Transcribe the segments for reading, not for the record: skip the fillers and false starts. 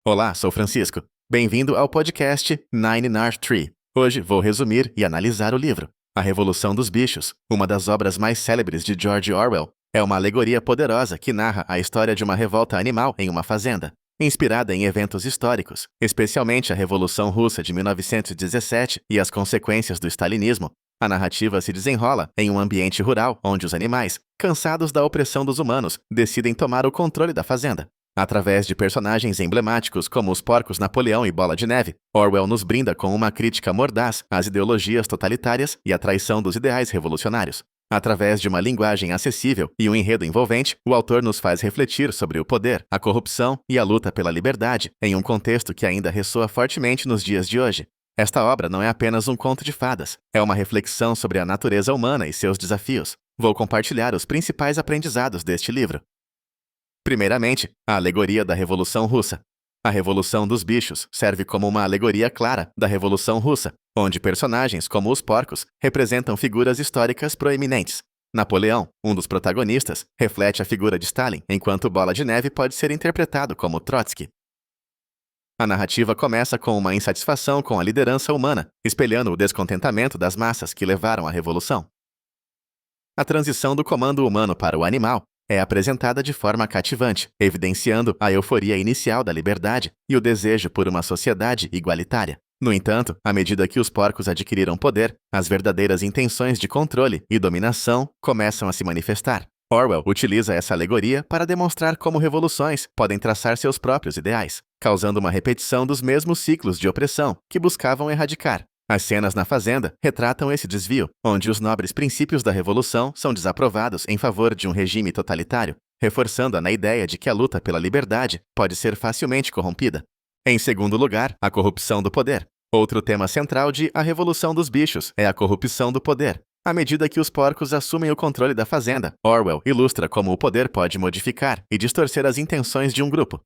Olá, sou Francisco. Bem-vindo ao podcast Nine Nar Tree. Hoje vou resumir e analisar o livro A Revolução dos Bichos, uma das obras mais célebres de George Orwell. É uma alegoria poderosa que narra a história de uma revolta animal em uma fazenda, inspirada em eventos históricos, especialmente a Revolução Russa de 1917 e as consequências do stalinismo. A narrativa se desenrola em um ambiente rural onde os animais, cansados da opressão dos humanos, decidem tomar o controle da fazenda. Através de personagens emblemáticos como os porcos Napoleão e Bola de Neve, Orwell nos brinda com uma crítica mordaz às ideologias totalitárias e à traição dos ideais revolucionários. Através de uma linguagem acessível e um enredo envolvente, o autor nos faz refletir sobre o poder, a corrupção e a luta pela liberdade em um contexto que ainda ressoa fortemente nos dias de hoje. Esta obra não é apenas um conto de fadas, é uma reflexão sobre a natureza humana e seus desafios. Vou compartilhar os principais aprendizados deste livro. Primeiramente, a alegoria da Revolução Russa. A Revolução dos Bichos serve como uma alegoria clara da Revolução Russa, onde personagens como os porcos representam figuras históricas proeminentes. Napoleão, um dos protagonistas, reflete a figura de Stalin, enquanto Bola de Neve pode ser interpretado como Trotsky. A narrativa começa com uma insatisfação com a liderança humana, espelhando o descontentamento das massas que levaram à Revolução. A transição do comando humano para o animal é apresentada de forma cativante, evidenciando a euforia inicial da liberdade e o desejo por uma sociedade igualitária. No entanto, à medida que os porcos adquiriram poder, as verdadeiras intenções de controle e dominação começam a se manifestar. Orwell utiliza essa alegoria para demonstrar como revoluções podem traçar seus próprios ideais, causando uma repetição dos mesmos ciclos de opressão que buscavam erradicar. As cenas na fazenda retratam esse desvio, onde os nobres princípios da revolução são desaprovados em favor de um regime totalitário, reforçando na ideia de que a luta pela liberdade pode ser facilmente corrompida. Em segundo lugar, a corrupção do poder. Outro tema central de A Revolução dos Bichos é a corrupção do poder. À medida que os porcos assumem o controle da fazenda, Orwell ilustra como o poder pode modificar e distorcer as intenções de um grupo.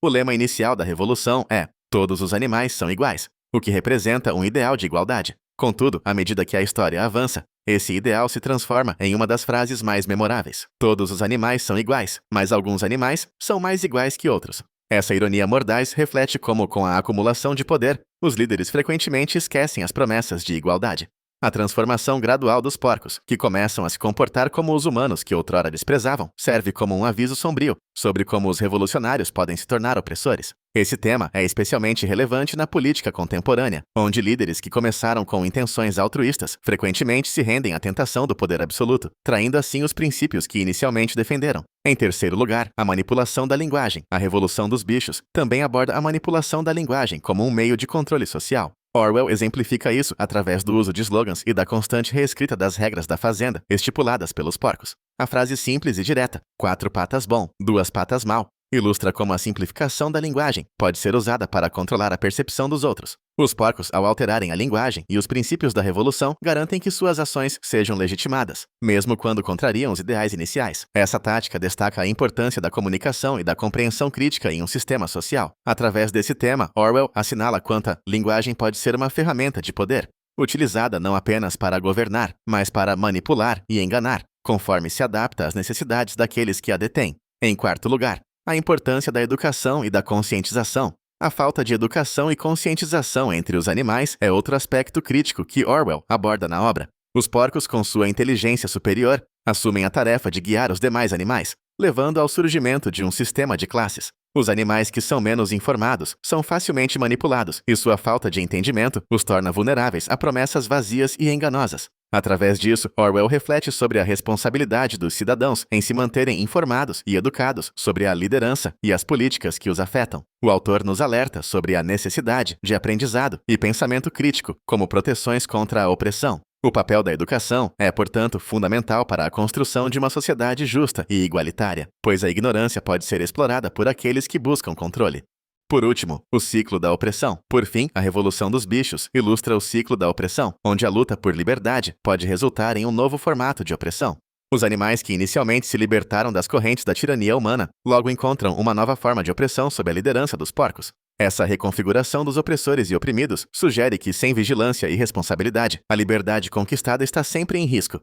O lema inicial da revolução é "Todos os animais são iguais", o que representa um ideal de igualdade. Contudo, à medida que a história avança, esse ideal se transforma em uma das frases mais memoráveis. Todos os animais são iguais, mas alguns animais são mais iguais que outros. Essa ironia mordaz reflete como, com a acumulação de poder, os líderes frequentemente esquecem as promessas de igualdade. A transformação gradual dos porcos, que começam a se comportar como os humanos que outrora desprezavam, serve como um aviso sombrio sobre como os revolucionários podem se tornar opressores. Esse tema é especialmente relevante na política contemporânea, onde líderes que começaram com intenções altruístas frequentemente se rendem à tentação do poder absoluto, traindo assim os princípios que inicialmente defenderam. Em terceiro lugar, a manipulação da linguagem. A Revolução dos Bichos também aborda a manipulação da linguagem como um meio de controle social. Orwell exemplifica isso através do uso de slogans e da constante reescrita das regras da fazenda, estipuladas pelos porcos. A frase simples e direta, 4 patas bom, 2 patas mal, ilustra como a simplificação da linguagem pode ser usada para controlar a percepção dos outros. Os porcos, ao alterarem a linguagem e os princípios da revolução, garantem que suas ações sejam legitimadas, mesmo quando contrariam os ideais iniciais. Essa tática destaca a importância da comunicação e da compreensão crítica em um sistema social. Através desse tema, Orwell assinala quanto a linguagem pode ser uma ferramenta de poder, utilizada não apenas para governar, mas para manipular e enganar, conforme se adapta às necessidades daqueles que a detêm. Em quarto lugar, a importância da educação e da conscientização. A falta de educação e conscientização entre os animais é outro aspecto crítico que Orwell aborda na obra. Os porcos, com sua inteligência superior, assumem a tarefa de guiar os demais animais, levando ao surgimento de um sistema de classes. Os animais que são menos informados são facilmente manipulados, e sua falta de entendimento os torna vulneráveis a promessas vazias e enganosas. Através disso, Orwell reflete sobre a responsabilidade dos cidadãos em se manterem informados e educados sobre a liderança e as políticas que os afetam. O autor nos alerta sobre a necessidade de aprendizado e pensamento crítico como proteções contra a opressão. O papel da educação é, portanto, fundamental para a construção de uma sociedade justa e igualitária, pois a ignorância pode ser explorada por aqueles que buscam controle. Por último, o ciclo da opressão. Por fim, a Revolução dos Bichos ilustra o ciclo da opressão, onde a luta por liberdade pode resultar em um novo formato de opressão. Os animais que inicialmente se libertaram das correntes da tirania humana, logo encontram uma nova forma de opressão sob a liderança dos porcos. Essa reconfiguração dos opressores e oprimidos sugere que, sem vigilância e responsabilidade, a liberdade conquistada está sempre em risco.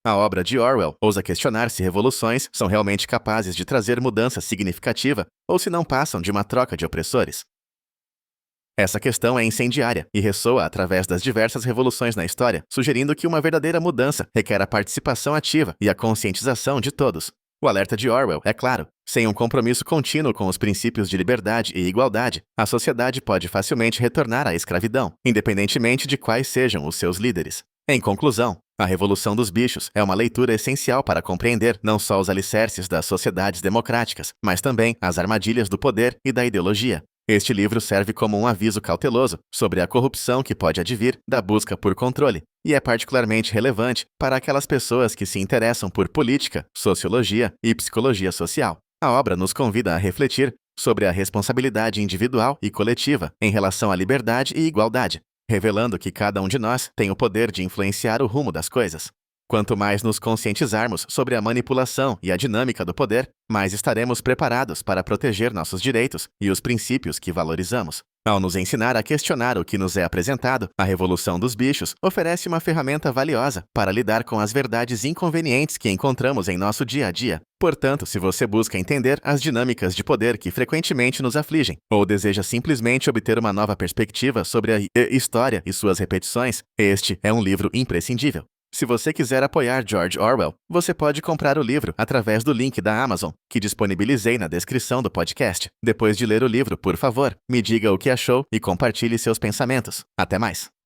A obra de Orwell ousa questionar se revoluções são realmente capazes de trazer mudança significativa ou se não passam de uma troca de opressores. Essa questão é incendiária e ressoa através das diversas revoluções na história, sugerindo que uma verdadeira mudança requer a participação ativa e a conscientização de todos. O alerta de Orwell é claro: sem um compromisso contínuo com os princípios de liberdade e igualdade, a sociedade pode facilmente retornar à escravidão, independentemente de quais sejam os seus líderes. Em conclusão, A Revolução dos Bichos é uma leitura essencial para compreender não só os alicerces das sociedades democráticas, mas também as armadilhas do poder e da ideologia. Este livro serve como um aviso cauteloso sobre a corrupção que pode advir da busca por controle, e é particularmente relevante para aquelas pessoas que se interessam por política, sociologia e psicologia social. A obra nos convida a refletir sobre a responsabilidade individual e coletiva em relação à liberdade e igualdade, revelando que cada um de nós tem o poder de influenciar o rumo das coisas. Quanto mais nos conscientizarmos sobre a manipulação e a dinâmica do poder, mais estaremos preparados para proteger nossos direitos e os princípios que valorizamos. Ao nos ensinar a questionar o que nos é apresentado, a Revolução dos Bichos oferece uma ferramenta valiosa para lidar com as verdades inconvenientes que encontramos em nosso dia a dia. Portanto, se você busca entender as dinâmicas de poder que frequentemente nos afligem, ou deseja simplesmente obter uma nova perspectiva sobre a história e suas repetições, este é um livro imprescindível. Se você quiser apoiar George Orwell, você pode comprar o livro através do link da Amazon, que disponibilizei na descrição do podcast. Depois de ler o livro, por favor, me diga o que achou e compartilhe seus pensamentos. Até mais!